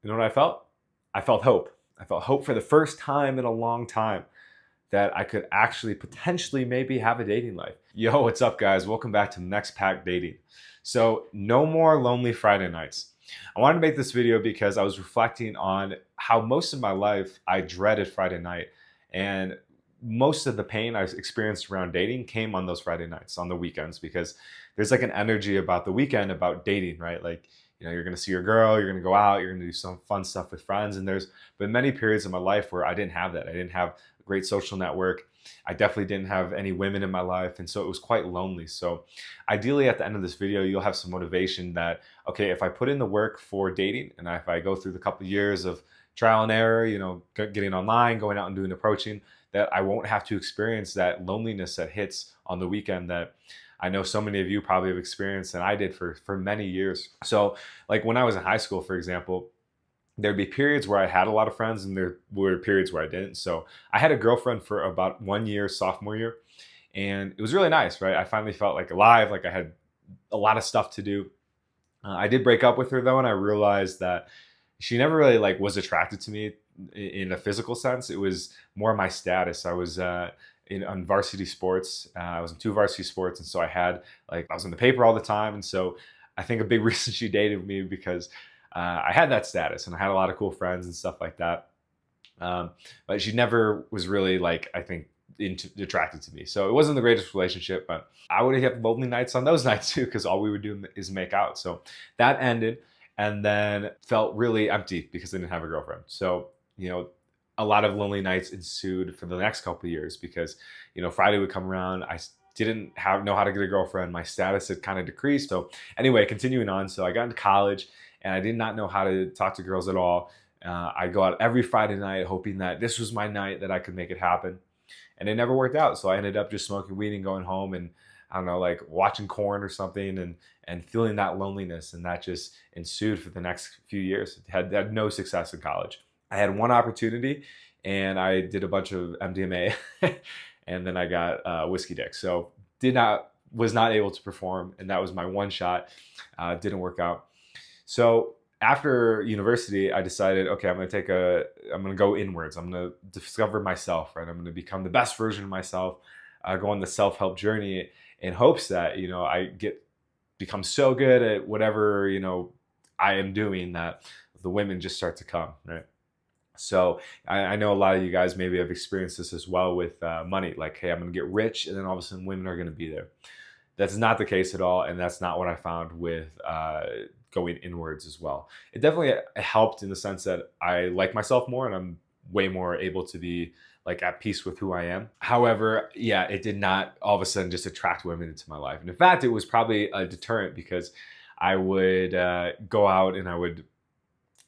You know what I felt? I felt hope. I felt hope for the first time in a long time that I could actually potentially maybe have a dating life. Yo, what's up, guys? Welcome back to Next Pack Dating. So, no more lonely Friday nights. I wanted to make this video because I was reflecting on how most of my life I dreaded Friday night, and most of the pain I experienced around dating came on those Friday nights, on the weekends, because there's like an energy about the weekend about dating, right? Like, you're gonna see your girl, you're gonna go out, you're gonna do some fun stuff with friends, and there's been many periods of my life where I didn't have that. I didn't have a great social network. I definitely didn't have any women in my life, and so it was quite lonely. So ideally at the end of this video, you'll have some motivation that, okay, if I put in the work for dating, and if I go through the couple of years of trial and error, getting online, going out and doing approaching, that I won't have to experience that loneliness that hits on the weekend that I know so many of you probably have experienced, and I did for many years. So like when I was in high school, for example, there'd be periods where I had a lot of friends and there were periods where I didn't. So I had a girlfriend for about 1 year, sophomore year, and it was really nice, right? I finally felt like alive, like I had a lot of stuff to do. I did break up with her though, and I realized that she never really like was attracted to me in a physical sense. It was more my status. I was on varsity sports. I was in two varsity sports, and so I was in the paper all the time, and so I think a big reason she dated me because I had that status and I had a lot of cool friends and stuff like that. But she never was really like, I think, attracted to me. So it wasn't the greatest relationship, but I would have lonely nights on those nights too, because all we would do is make out. So that ended, and then felt really empty because I didn't have a girlfriend. So, a lot of lonely nights ensued for the next couple of years because, Friday would come around. I didn't know how to get a girlfriend. My status had kind of decreased. So anyway, continuing on. So I got into college and I did not know how to talk to girls at all. I go out every Friday night hoping that this was my night that I could make it happen. And it never worked out. So I ended up just smoking weed and going home and, I don't know, like watching corn or something and feeling that loneliness. And that just ensued for the next few years. Had no success in college. I had one opportunity and I did a bunch of MDMA and then I got whiskey dick. So was not able to perform, and that was my one shot. Didn't work out. So after university, I decided, okay, I'm gonna go inwards. I'm gonna discover myself, right? I'm gonna become the best version of myself. Go on the self-help journey in hopes that become so good at whatever I am doing that the women just start to come, right? So I know a lot of you guys maybe have experienced this as well with money. Like, hey, I'm going to get rich, and then all of a sudden women are going to be there. That's not the case at all, and that's not what I found with going inwards as well. It definitely helped in the sense that I like myself more, and I'm way more able to be like at peace with who I am. However, yeah, it did not all of a sudden just attract women into my life. And in fact, it was probably a deterrent because I would go out and I would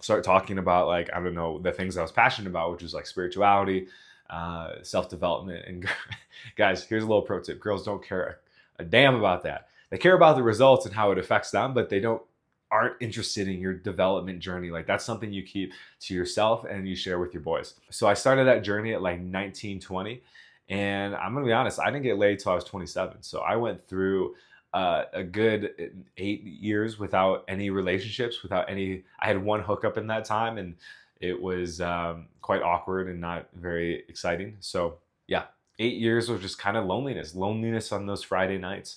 start talking about, like, I don't know, the things I was passionate about, which was like spirituality, self-development. And guys, here's a little pro tip. Girls don't care a damn about that. They care about the results and how it affects them, but they aren't interested in your development journey. Like, that's something you keep to yourself and you share with your boys. So I started that journey at like 19, 20. And I'm gonna be honest, I didn't get laid till I was 27. So I went through a good 8 years without any relationships, I had one hookup in that time, and it was quite awkward and not very exciting. So yeah, 8 years of just kind of loneliness on those Friday nights.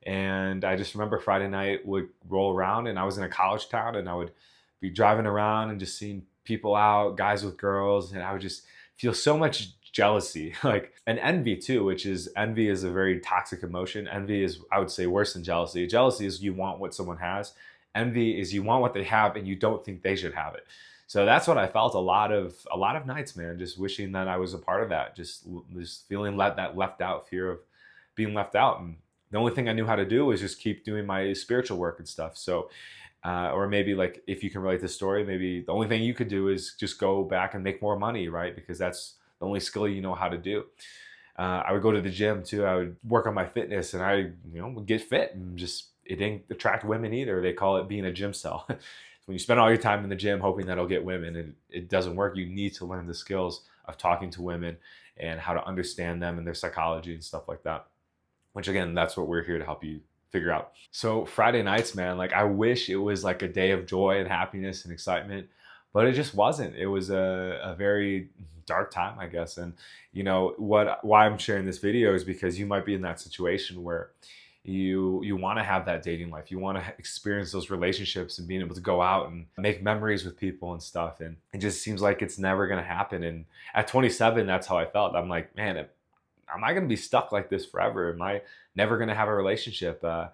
And I just remember Friday night would roll around and I was in a college town and I would be driving around and just seeing people out, guys with girls, and I would just feel so much jealousy, like, and envy too, envy is a very toxic emotion. Envy is, I would say, worse than jealousy. Jealousy is you want what someone has. Envy is you want what they have and you don't think they should have it. So that's what I felt a lot of nights, man, just wishing that I was a part of that, just feeling that left out, fear of being left out. And the only thing I knew how to do was just keep doing my spiritual work and stuff. So or maybe, like, if you can relate this story, maybe the only thing you could do is just go back and make more money, right? Because that's the only skill you know how to do. I would go to the gym too. I would work on my fitness, and I, would get fit, and just it didn't attract women either. They call it being a gym cell. When you spend all your time in the gym hoping that it'll get women, and it doesn't work. You need to learn the skills of talking to women and how to understand them and their psychology and stuff like that. Which, again, that's what we're here to help you figure out. So Friday nights, man, like, I wish it was like a day of joy and happiness and excitement. but it just wasn't. It was a very dark time, I guess. And why I'm sharing this video is because you might be in that situation where you want to have that dating life, you want to experience those relationships and being able to go out and make memories with people and stuff, and it just seems like it's never going to happen. And at 27, that's how I felt. I'm like, man, am I going to be stuck like this forever? Am I never going to have a relationship? No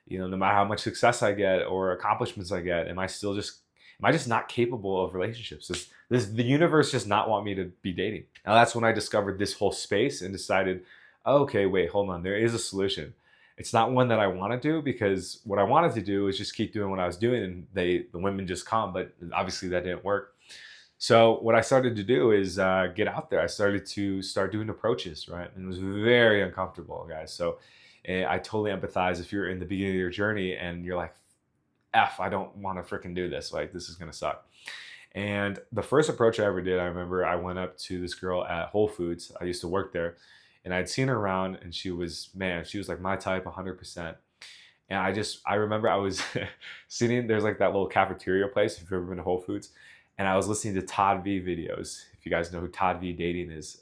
matter how much success I get or accomplishments I get, am I just not capable of relationships? The universe does not want me to be dating. Now that's when I discovered this whole space and decided, okay, wait, hold on, there is a solution. It's not one that I want to do, because what I wanted to do is just keep doing what I was doing, and the women just come, but obviously that didn't work. So what I started to do is get out there. I started to start doing approaches, right? And it was very uncomfortable, guys. So I totally empathize if you're in the beginning of your journey and you're like, I don't want to freaking do this. Like, this is going to suck. And the first approach I ever did, I remember I went up to this girl at Whole Foods. I used to work there, and I'd seen her around, and she was like my type 100%. And I remember I was sitting, there's like that little cafeteria place, if you've ever been to Whole Foods, and I was listening to Todd V videos, if you guys know who Todd V Dating is.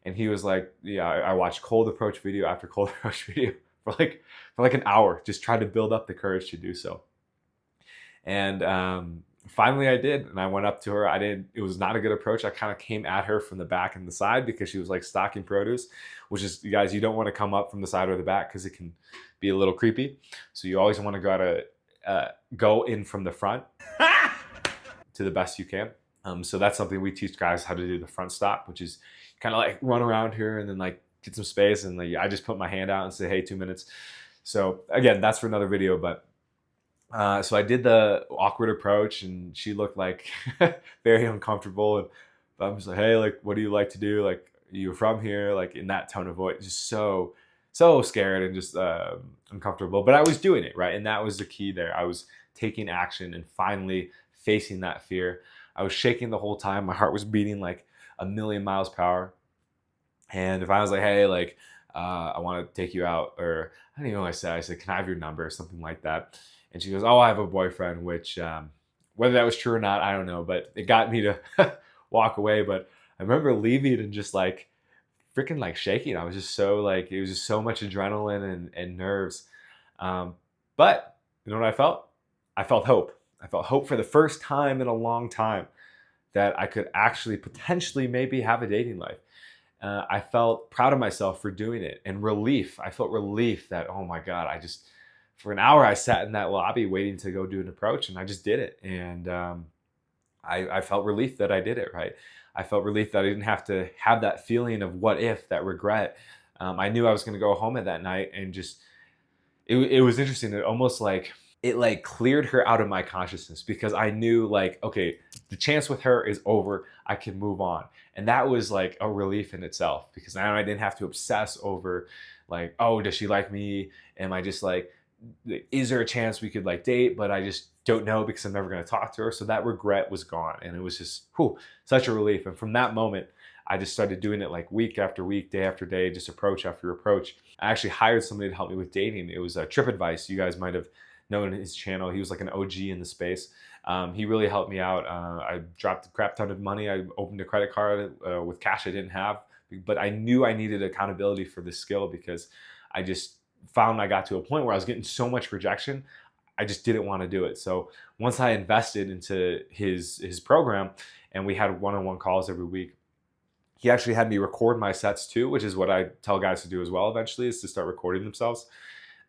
And he was like, yeah, I watched cold approach video after cold approach video for like an hour, just trying to build up the courage to do so. And finally I did, and I went up to her. It was not a good approach. I kind of came at her from the back and the side because she was like stocking produce, which is, you guys, you don't want to come up from the side or the back because it can be a little creepy. So you always want to go in from the front to the best you can. So that's something we teach guys how to do, the front stop, which is kind of like run around here and then like get some space, and like I just put my hand out and say, hey, 2 minutes. So again, that's for another video, but so I did the awkward approach, and she looked like very uncomfortable. And I was like, hey, like, what do you like to do? Like, you're from here? Like, in that tone of voice, just so scared and just uncomfortable. But I was doing it, right? And that was the key there. I was taking action and finally facing that fear. I was shaking the whole time. My heart was beating like a million miles per hour. And if I was like, hey, like, I want to take you out, or I don't even know what I said. I said, can I have your number, or something like that. And she goes, oh, I have a boyfriend, which whether that was true or not, I don't know. But it got me to walk away. But I remember leaving and just like freaking like shaking. I was just so like, it was just so much adrenaline and nerves. But you know what I felt? I felt hope. I felt hope for the first time in a long time that I could actually potentially maybe have a dating life. I felt proud of myself for doing it, and relief. I felt relief that, oh my God, for an hour I sat in that lobby waiting to go do an approach, and I just did it. And I felt relief that I did it, right? I felt relief that I didn't have to have that feeling of what if, that regret. I knew I was going to go home at that night, and just, it was interesting. It almost like, it like cleared her out of my consciousness, because I knew like, okay, the chance with her is over. I can move on. And that was like a relief in itself, because now I didn't have to obsess over like, oh, does she like me? Am I just like, is there a chance we could like date? But I just don't know, because I'm never going to talk to her. So that regret was gone. And it was just such a relief. And from that moment, I just started doing it like week after week, day after day, just approach after approach. I actually hired somebody to help me with dating. It was Trip Advice. You guys might have known his channel. He was like an OG in the space. He really helped me out. I dropped a crap ton of money. I opened a credit card with cash I didn't have, but I knew I needed accountability for this skill, because I just found I got to a point where I was getting so much rejection, I just didn't want to do it. So once I invested into his program, and we had one-on-one calls every week, he actually had me record my sets too, which is what I tell guys to do as well eventually, is to start recording themselves.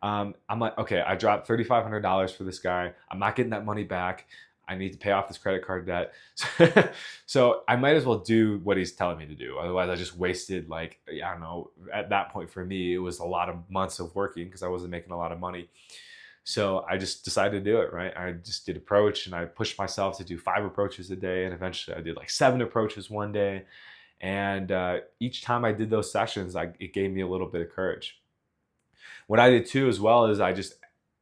I'm like, okay, I dropped $3,500 for this guy. I'm not getting that money back. I need to pay off this credit card debt. So I might as well do what he's telling me to do. Otherwise, I just wasted, like, I don't know, at that point for me, it was a lot of months of working because I wasn't making a lot of money. So I just decided to do it, right? I just did approach, and I pushed myself to do 5 approaches a day. And eventually I did like 7 approaches one day. And each time I did those sessions, it gave me a little bit of courage. What I did too as well is I just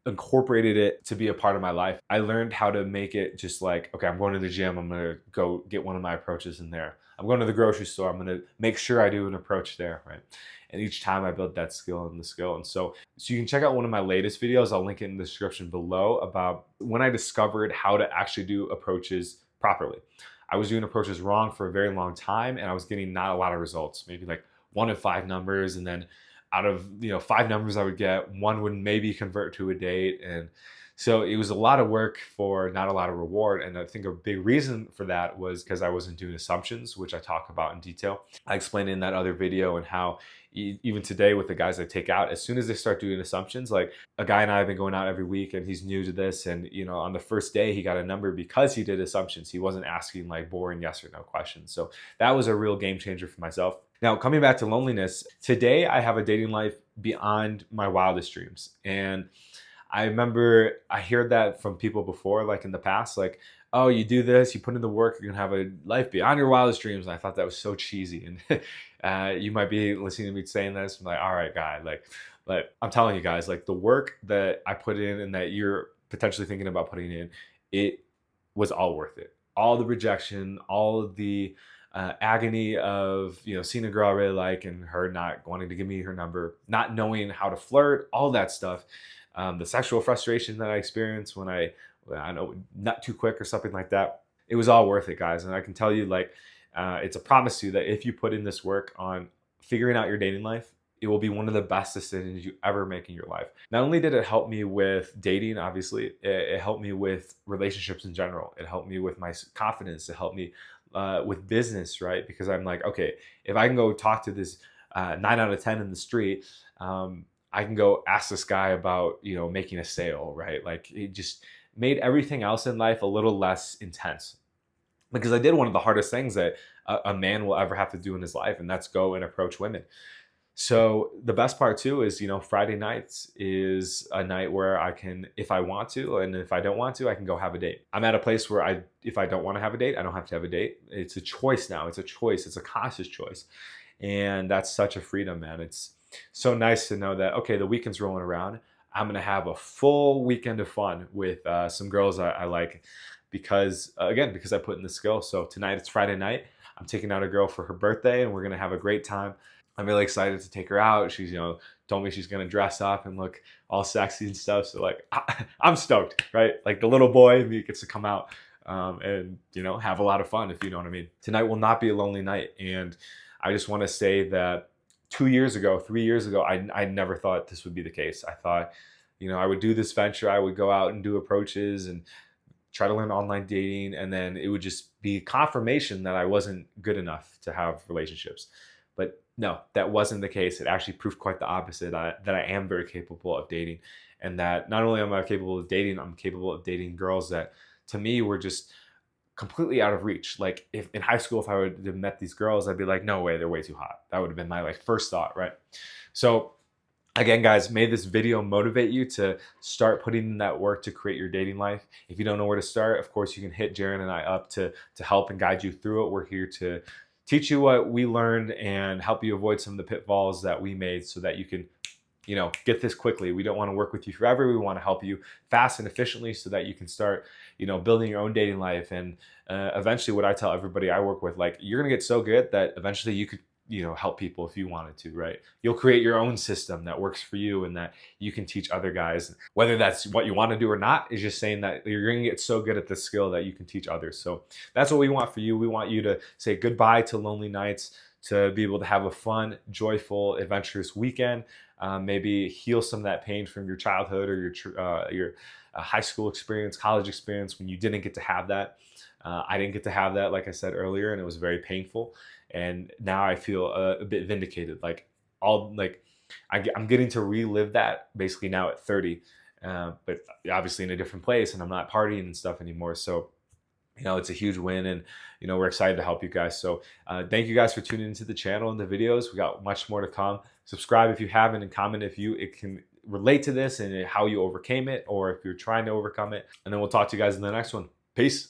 incorporated it to be a part of my life. I learned how to make it just like, okay, I'm going to the gym, I'm going to go get one of my approaches in there. I'm going to the grocery store, I'm going to make sure I do an approach there, right? And each time I built that skill and the skill. And so you can check out one of my latest videos. I'll link it in the description below, about when I discovered how to actually do approaches properly. I was doing approaches wrong for a very long time, and I was getting not a lot of results, maybe like 1 of 5 numbers. And then out of 5 numbers I would get, one would maybe convert to a date. And so it was a lot of work for not a lot of reward. And I think a big reason for that was because I wasn't doing assumptions, which I talk about in detail. I explained in that other video, and how even today with the guys I take out, as soon as they start doing assumptions, like a guy and I have been going out every week and he's new to this, and on the first day he got a number because he did assumptions. He wasn't asking like boring yes or no questions. So that was a real game changer for myself. Now, coming back to loneliness, today I have a dating life beyond my wildest dreams. And I remember I heard that from people before, like in the past, like, oh, you do this, you put in the work, you're gonna have a life beyond your wildest dreams. And I thought that was so cheesy. And you might be listening to me saying this, I'm like, all right, guy, like, but I'm telling you guys, like the work that I put in and that you're potentially thinking about putting in, it was all worth it. All the rejection, all of the agony of seeing a girl I really like and her not wanting to give me her number, not knowing how to flirt, all that stuff. The sexual frustration that I experienced when I know, not too quick or something like that. It was all worth it, guys. And I can tell you, like, it's a promise to you that if you put in this work on figuring out your dating life, it will be one of the best decisions you ever make in your life. Not only did it help me with dating, obviously, it helped me with relationships in general. It helped me with my confidence. It helped me with business, right? Because I'm like, okay, if I can go talk to this 9 out of 10 in the street, I can go ask this guy about, making a sale, right? Like, it just made everything else in life a little less intense, because I did one of the hardest things that a man will ever have to do in his life, and that's go and approach women. So the best part too is, Friday nights is a night where I can, if I want to, and if I don't want to, I can go have a date. I'm at a place where if I don't want to have a date, I don't have to have a date. It's a choice now. It's a choice. It's a conscious choice. And that's such a freedom, man. It's so nice to know that, okay, the weekend's rolling around. I'm going to have a full weekend of fun with some girls I like, because I put in the skill. So tonight, it's Friday night. I'm taking out a girl for her birthday, and we're going to have a great time. I'm really excited to take her out. She's, told me she's going to dress up and look all sexy and stuff. So like, I'm stoked, right? Like the little boy in me gets to come out and, have a lot of fun, if you know what I mean. Tonight will not be a lonely night. And I just want to say that 3 years ago, I never thought this would be the case. I thought, I would do this venture. I would go out and do approaches and try to learn online dating. And then it would just be confirmation that I wasn't good enough to have relationships. But no, that wasn't the case. It actually proved quite the opposite, that I am very capable of dating. And that not only am I capable of dating, I'm capable of dating girls that to me were just completely out of reach. Like if in high school, if I would have met these girls, I'd be like, no way, they're way too hot. That would have been my first thought, right? So again, guys, may this video motivate you to start putting in that work to create your dating life. If you don't know where to start, of course, you can hit Jaron and I up to help and guide you through it. We're here to teach you what we learned and help you avoid some of the pitfalls that we made so that you can, get this quickly. We don't want to work with you forever. We want to help you fast and efficiently so that you can start, building your own dating life. And eventually, what I tell everybody I work with, like, you're going to get so good that eventually you could, help people if you wanted to, right? You'll create your own system that works for you and that you can teach other guys. Whether that's what you want to do or not is just saying that you're going to get so good at this skill that you can teach others. So that's what we want for you. We want you to say goodbye to lonely nights, to be able to have a fun, joyful, adventurous weekend. Maybe heal some of that pain from your childhood or your high school experience, college experience when you didn't get to have that. I didn't get to have that, like I said earlier, and it was very painful. And now I feel a bit vindicated. I'm getting to relive that basically now at 30, but obviously in a different place, and I'm not partying and stuff anymore. So, it's a huge win, and we're excited to help you guys. So thank you guys for tuning into the channel and the videos. We got much more to come. Subscribe if you haven't, and comment if it can relate to this and how you overcame it, or if you're trying to overcome it. And then we'll talk to you guys in the next one. Peace.